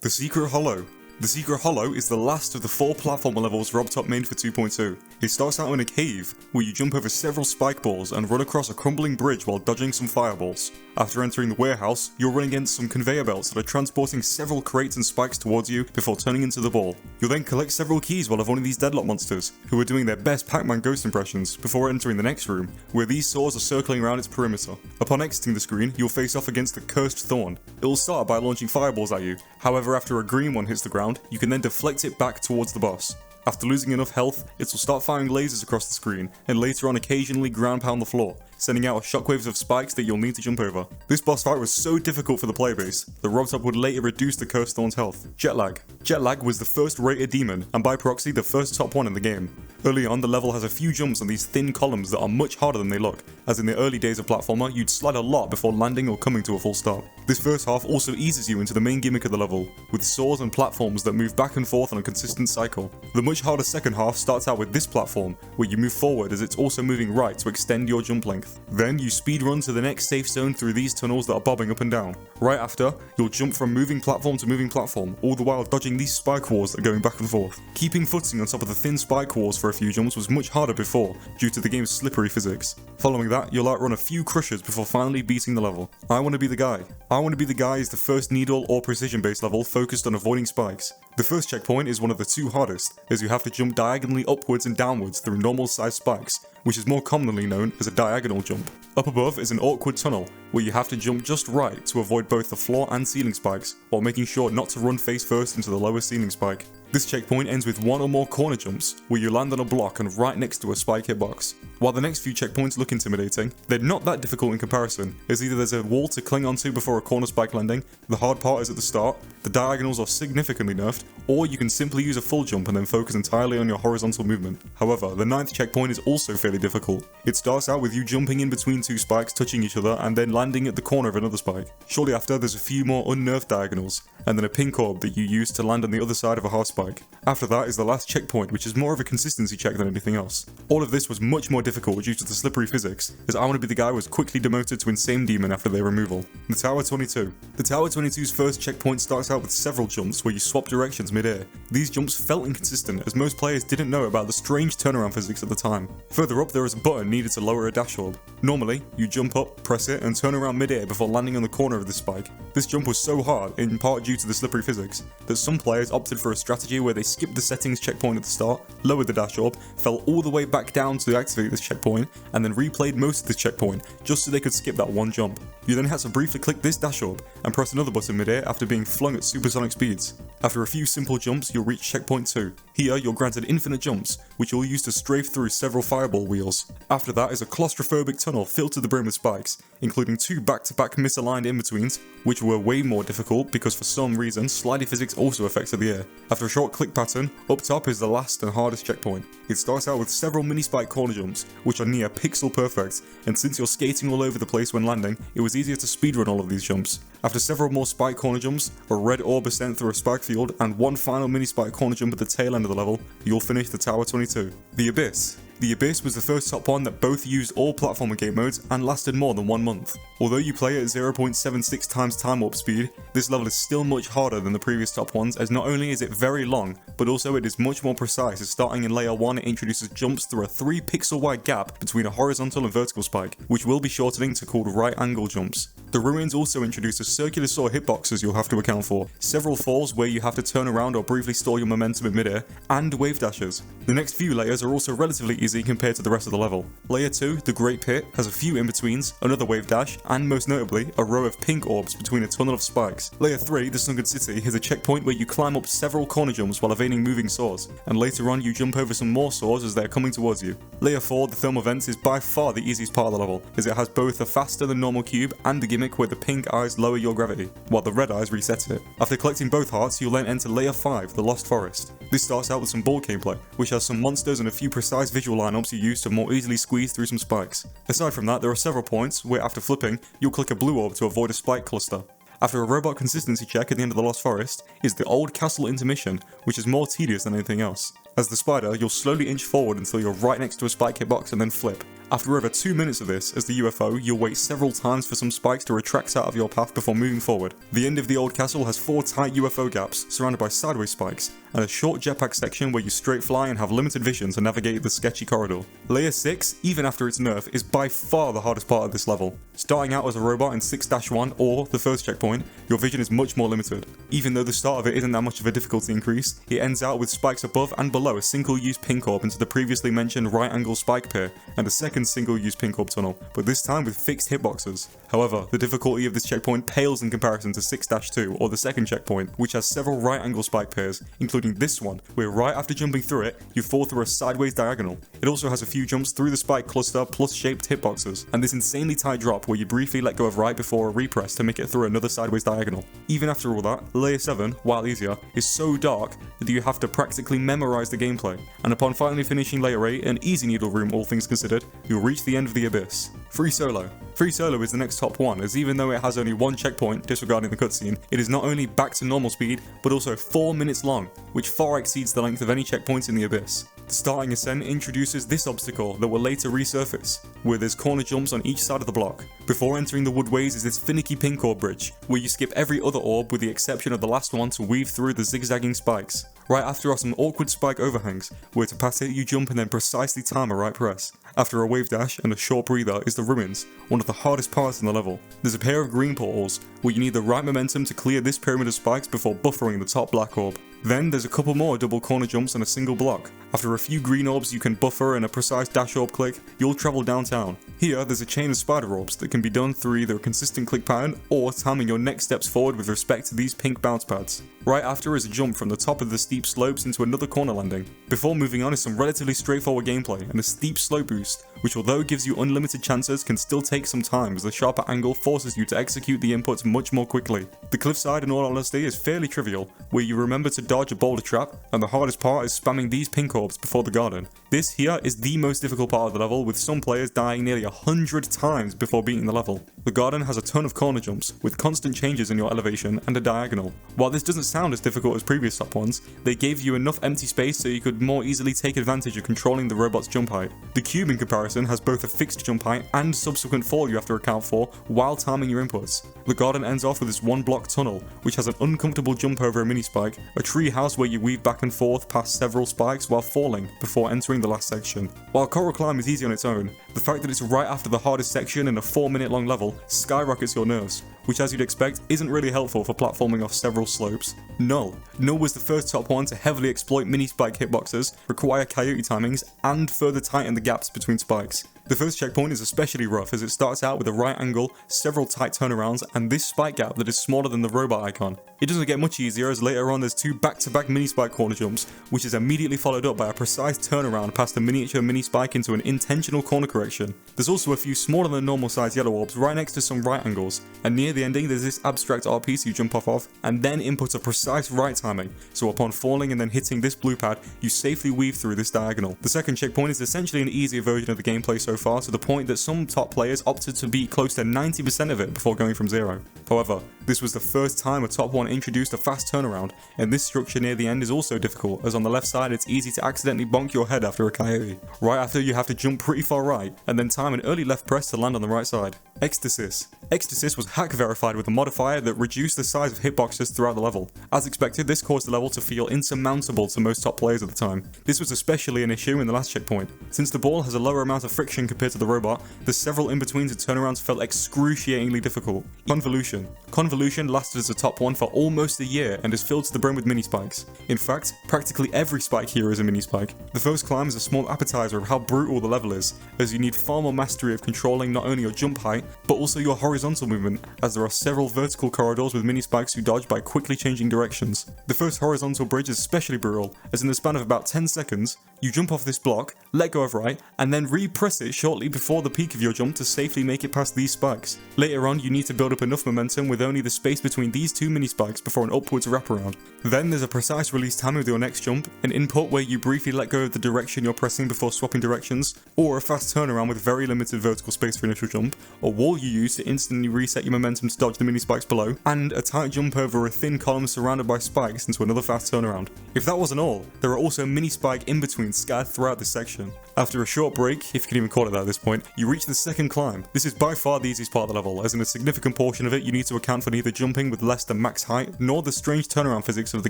The Secret Hollow. The Secret Hollow is the last of the 4 platformer levels RobTop made for 2.2. It starts out in a cave, where you jump over several spike balls and run across a crumbling bridge while dodging some fireballs. After entering the warehouse, you'll run against some conveyor belts that are transporting several crates and spikes towards you before turning into the ball. You'll then collect several keys while avoiding these deadlock monsters, who are doing their best Pac-Man ghost impressions, before entering the next room, where these saws are circling around its perimeter. Upon exiting the screen, you'll face off against the Cursed Thorn. It'll start by launching fireballs at you, however after a green one hits the ground, you can then deflect it back towards the boss. After losing enough health, it will start firing lasers across the screen, and later on occasionally ground pound the floor, sending out shockwaves of spikes that you'll need to jump over. This boss fight was so difficult for the player base, that RobTop would later reduce the Cursed Thorn's health. Jetlag. Jetlag was the first rated demon, and by proxy the first top one in the game. Early on, the level has a few jumps on these thin columns that are much harder than they look, as in the early days of platformer, you'd slide a lot before landing or coming to a full stop. This first half also eases you into the main gimmick of the level, with saws and platforms that move back and forth on a consistent cycle. The much harder second half starts out with this platform, where you move forward as it's also moving right to extend your jump length. Then you speedrun to the next safe zone through these tunnels that are bobbing up and down. Right after, you'll jump from moving platform to moving platform, all the while dodging these spike walls that are going back and forth. Keeping footing on top of the thin spike walls for a few jumps was much harder before, due to the game's slippery physics. Following that, you'll outrun a few crushers before finally beating the level. I Want to Be the Guy. I Want to Be the Guy is the first needle or precision based level focused on avoiding spikes. The first checkpoint is one of the 2 hardest, as you have to jump diagonally upwards and downwards through normal sized spikes, which is more commonly known as a diagonal jump. Up above is an awkward tunnel, where you have to jump just right to avoid both the floor and ceiling spikes, while making sure not to run face first into the lower ceiling spike. This checkpoint ends with 1 or more corner jumps, where you land on a block and right next to a spike hitbox. While the next few checkpoints look intimidating, they're not that difficult in comparison, as either there's a wall to cling onto before a corner spike landing, the hard part is at the start, the diagonals are significantly nerfed, or you can simply use a full jump and then focus entirely on your horizontal movement. However, the 9th checkpoint is also fairly difficult. It starts out with you jumping in between 2 spikes touching each other and then landing at the corner of another spike. Shortly after, there's a few more unnerfed diagonals, and then a pink orb that you use to land on the other side of a hard spike. After that is the last checkpoint, which is more of a consistency check than anything else. All of this was much more difficult due to the slippery physics, as I Want to Be the Guy was quickly demoted to Insane Demon after their removal. The Tower 22. The Tower 22's first checkpoint starts out with several jumps where you swap directions mid-air. These jumps felt inconsistent, as most players didn't know about the strange turnaround physics at the time. Further up, there is a button needed to lower a dash orb. Normally, you jump up, press it, and turn around mid-air before landing on the corner of the spike. This jump was so hard, in part due to the slippery physics, that some players opted for a strategy where they skipped the settings checkpoint at the start, lowered the dash orb, fell all the way back down to activate this checkpoint, and then replayed most of this checkpoint, just so they could skip that one jump. You then had to briefly click this dash orb, and press another button mid-air after being flung at supersonic speeds. After a few simple jumps, you'll reach checkpoint 2. Here, you're granted infinite jumps, which you'll use to strafe through several fireball wheels. After that is a claustrophobic tunnel filled to the brim with spikes, including 2 back-to-back misaligned in-betweens, which were way more difficult because for some reason, slidey physics also affected the air. After a short click pattern, up top is the last and hardest checkpoint. It starts out with several mini-spike corner jumps, which are near pixel perfect, and since you're skating all over the place when landing, it was easier to speedrun all of these jumps. After several more spike corner jumps, a red orb is sent through a spike field, and 1 final mini-spike corner jump at the tail end of the level, you'll finish the Tower 22. The Abyss. The Abyss was the first top one that both used all platformer game modes and lasted more than 1 month. Although you play at 0.76 times time warp speed, this level is still much harder than the previous top ones, as not only is it very long, but also it is much more precise, as starting in layer 1 it introduces jumps through a 3 pixel wide gap between a horizontal and vertical spike, which will be shortening to called right angle jumps. The ruins also introduce a circular saw hitboxes you'll have to account for, several falls where you have to turn around or briefly store your momentum in midair, and wave dashes. The next few layers are also relatively easy compared to the rest of the level. Layer 2, the Great Pit, has a few in-betweens, another wave dash, and most notably, a row of pink orbs between a tunnel of spikes. Layer 3, the Sunken City, has a checkpoint where you climb up several corner jumps while evading moving saws, and later on you jump over some more saws as they are coming towards you. Layer 4, the Thermal Vents, is by far the easiest part of the level, as it has both a faster than normal cube and the gimmick where the pink eyes lower your gravity, while the red eyes reset it. After collecting both hearts, you'll then enter Layer 5, the Lost Forest. This starts out with some ball gameplay, which has some monsters and a few precise visual lineups you use to more easily squeeze through some spikes. Aside from that, there are several points where after flipping, you'll click a blue orb to avoid a spike cluster. After a robot consistency check at the end of the Lost Forest is the Old Castle intermission, which is more tedious than anything else. As the spider, you'll slowly inch forward until you're right next to a spike hitbox and then flip. After over 2 minutes of this, as the UFO, you'll wait several times for some spikes to retract out of your path before moving forward. The end of the old castle has 4 tight UFO gaps, surrounded by sideways spikes, and a short jetpack section where you straight fly and have limited vision to navigate the sketchy corridor. Layer 6, even after its nerf, is by far the hardest part of this level. Starting out as a robot in 6-1 or the first checkpoint, your vision is much more limited. Even though the start of it isn't that much of a difficulty increase, it ends out with spikes above and below a single-use pink orb into the previously mentioned right-angle spike pier, and a second single-use pink orb tunnel, but this time with fixed hitboxes. However, the difficulty of this checkpoint pales in comparison to 6-2 or the second checkpoint, which has several right-angle spike piers, including this one, where right after jumping through it, you fall through a sideways diagonal. It also has a few jumps through the spike cluster plus shaped hitboxes, and this insanely tight drop where you briefly let go of right before a repress to make it through another sideways diagonal. Even after all that, Layer 7, while easier, is so dark that you have to practically memorize the gameplay, and upon finally finishing Layer 8, an easy needle room all things considered, you'll reach the end of the abyss. Free Solo. Free Solo is the next top one, as even though it has only one checkpoint, disregarding the cutscene, it is not only back to normal speed, but also 4 minutes long, which far exceeds the length of any checkpoints in the abyss. The starting ascent introduces this obstacle that will later resurface, where there's corner jumps on each side of the block. Before entering the woodways is this finicky pink orb bridge, where you skip every other orb with the exception of the last one to weave through the zigzagging spikes. Right after are some awkward spike overhangs, where to pass it you jump and then precisely time a right press. After a wave dash and a short breather is the ruins, one of the hardest parts in the level. There's a pair of green portals, where you need the right momentum to clear this pyramid of spikes before buffering the top black orb. Then there's a couple more double corner jumps on a single block. After a few green orbs you can buffer and a precise dash orb click, you'll travel downtown. Here there's a chain of spider orbs that can be done through either a consistent click pattern or timing your next steps forward with respect to these pink bounce pads. Right after is a jump from the top of the steep slopes into another corner landing. Before moving on is some relatively straightforward gameplay and a steep slope boost, which although gives you unlimited chances can still take some time as the sharper angle forces you to execute the inputs much more quickly. The cliffside in all honesty is fairly trivial, where you remember to dodge a boulder trap, and the hardest part is spamming these pink orbs before the garden. This here is the most difficult part of the level, with some players dying nearly 100 times before beating the level. The garden has a ton of corner jumps, with constant changes in your elevation and a diagonal. While this doesn't sound as difficult as previous top ones, they gave you enough empty space so you could more easily take advantage of controlling the robot's jump height. The cube in comparison has both a fixed jump height and subsequent fall you have to account for while timing your inputs. The garden ends off with this one block tunnel, which has an uncomfortable jump over a mini spike, a tree house where you weave back and forth past several spikes while falling before entering the last section. While Coral Climb is easy on its own, the fact that it's right after the hardest section in a 4-minute long level skyrockets your nerves, which as you'd expect isn't really helpful for platforming off several slopes. Null. Null was the first top one to heavily exploit mini spike hitboxes, require coyote timings, and further tighten the gaps between spikes. The first checkpoint is especially rough as it starts out with a right angle, several tight turnarounds, and this spike gap that is smaller than the robot icon. It doesn't get much easier as later on there's 2 back-to-back mini spike corner jumps, which is immediately followed up by a precise turnaround past a miniature mini spike into an intentional corner correction. There's also a few smaller than normal sized yellow orbs right next to some right angles, and near the ending there's this abstract art piece you jump off of, and then input a precise right timing, so upon falling and then hitting this blue pad, you safely weave through this diagonal. The second checkpoint is essentially an easier version of the gameplay so far, to the point that some top players opted to beat close to 90% of it before going from zero. However, this was the first time a top one introduced a fast turnaround, and this structure near the end is also difficult, as on the left side it's easy to accidentally bonk your head after a coyote. Right after you have to jump pretty far right, and then time an early left press to land on the right side. Ecstasis. Ecstasis was hack verified with a modifier that reduced the size of hitboxes throughout the level. As expected, this caused the level to feel insurmountable to most top players at the time. This was especially an issue in the last checkpoint. Since the ball has a lower amount of friction compared to the robot, the several in-betweens and turnarounds felt excruciatingly difficult. Convolution. Convolution lasted as a top one for almost a year and is filled to the brim with mini spikes. In fact, practically every spike here is a mini spike. The first climb is a small appetizer of how brutal the level is, as you need far more mastery of controlling not only your jump height, but also your horizontal movement, as there are several vertical corridors with mini spikes you dodge by quickly changing directions. The first horizontal bridge is especially brutal, as in the span of about 10 seconds, you jump off this block, let go of right, and then re-press it shortly before the peak of your jump to safely make it past these spikes. Later on, you need to build up enough momentum with only the space between these 2 mini spikes before an upwards wraparound. Then there's a precise release timing with your next jump, an input where you briefly let go of the direction you're pressing before swapping directions, or a fast turnaround with very limited vertical space for initial jump, or wall you use to instantly reset your momentum to dodge the mini spikes below, and a tight jump over a thin column surrounded by spikes into another fast turnaround. If that wasn't all, there are also mini spike in between scattered throughout this section. After a short break, if you can even call it that at this point, you reach the second climb. This is by far the easiest part of the level, as in a significant portion of it you need to account for neither jumping with less than max height, nor the strange turnaround physics of the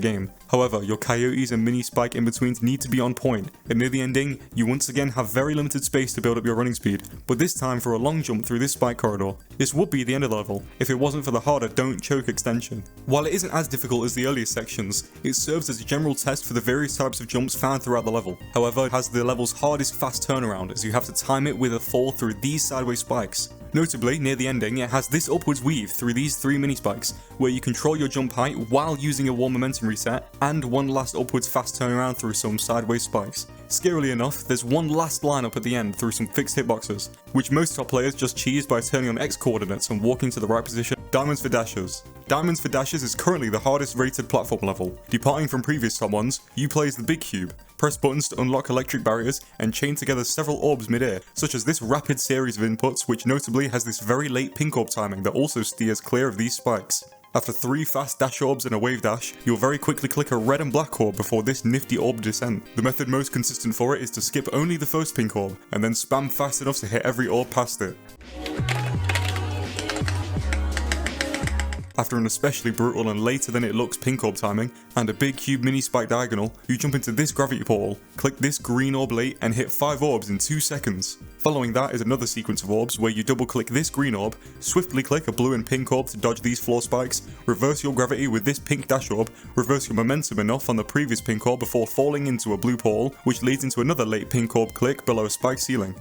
game. However, your coyotes and mini spike in-betweens need to be on point, and near the ending, you once again have very limited space to build up your running speed, but this time for a long jump through this spike corridor. This would be the end of the level, if it wasn't for the harder Don't Choke extension. While it isn't as difficult as the earlier sections, it serves as a general test for the various types of jumps found throughout the level. However, it has the level's hardest fast turnaround, as you have to time it with a fall through these sideways spikes. Notably, near the ending, it has this upwards weave through these 3 mini spikes, where you control your jump height while using a wall momentum reset, and one last upwards fast turnaround through some sideways spikes. Scarily enough, there's one last lineup at the end through some fixed hitboxes, which most top players just cheese by turning on X coordinates and walking to the right position. Diamonds for Dashes. Diamonds for Dashes is currently the hardest rated platform level. Departing from previous top ones, you play as the big cube, press buttons to unlock electric barriers, and chain together several orbs mid-air, such as this rapid series of inputs, which notably has this very late pink orb timing that also steers clear of these spikes. After 3 fast dash orbs and a wave dash, you'll very quickly click a red and black orb before this nifty orb descent. The method most consistent for it is to skip only the first pink orb, and then spam fast enough to hit every orb past it. After an especially brutal and later than it looks pink orb timing, and a big cube mini spike diagonal, you jump into this gravity portal, click this green orb late and hit 5 orbs in 2 seconds. Following that is another sequence of orbs where you double click this green orb, swiftly click a blue and pink orb to dodge these floor spikes, reverse your gravity with this pink dash orb, reverse your momentum enough on the previous pink orb before falling into a blue portal, which leads into another late pink orb click below a spike ceiling.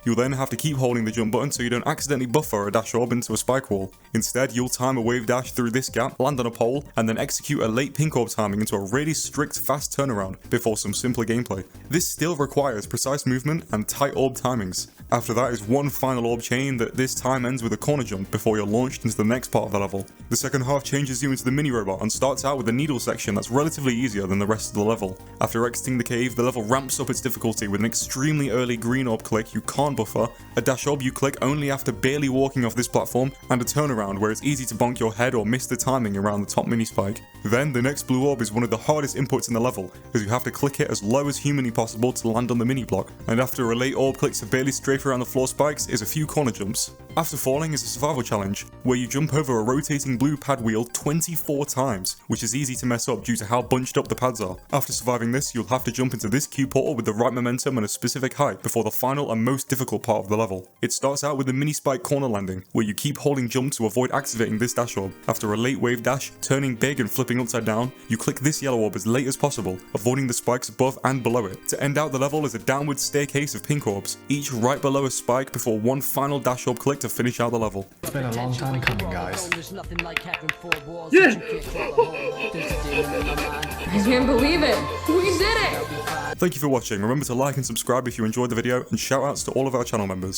You'll then have to keep holding the jump button so you don't accidentally buffer a dash orb into a spike wall. Instead, you'll time a wave dash through this gap, land on a pole, and then execute a late pink orb timing into a really strict fast turnaround before some simpler gameplay. This still requires precise movement and tight orb timings. After that is one final orb chain that this time ends with a corner jump before you're launched into the next part of the level. The second half changes you into the mini robot and starts out with a needle section that's relatively easier than the rest of the level. After exiting the cave, the level ramps up its difficulty with an extremely early green orb click you can't buffer, a dash orb you click only after barely walking off this platform, and a turnaround where it's easy to bonk your head or miss the timing around the top mini spike. Then the next blue orb is one of the hardest inputs in the level, as you have to click it as low as humanly possible to land on the mini block, and after a late orb click to barely strafe around the floor spikes is a few corner jumps. After falling is a survival challenge, where you jump over a rotating blue pad wheel 24 times, which is easy to mess up due to how bunched up the pads are. After surviving this, you'll have to jump into this cube portal with the right momentum and a specific height before the final and most difficult part of the level. It starts out with the mini spike corner landing, where you keep holding jump to avoid activating this dash orb. After a late wave dash, turning big and flipping upside down, you click this yellow orb as late as possible, avoiding the spikes above and below it. To end out the level is a downward staircase of pink orbs, each right below a spike before one final dash orb click to finish out the level. It's been a long time coming, guys. Yeah! I can't believe it! We did it! Thank you for watching. Remember to like and subscribe if you enjoyed the video, and shout outs to all of our channel members.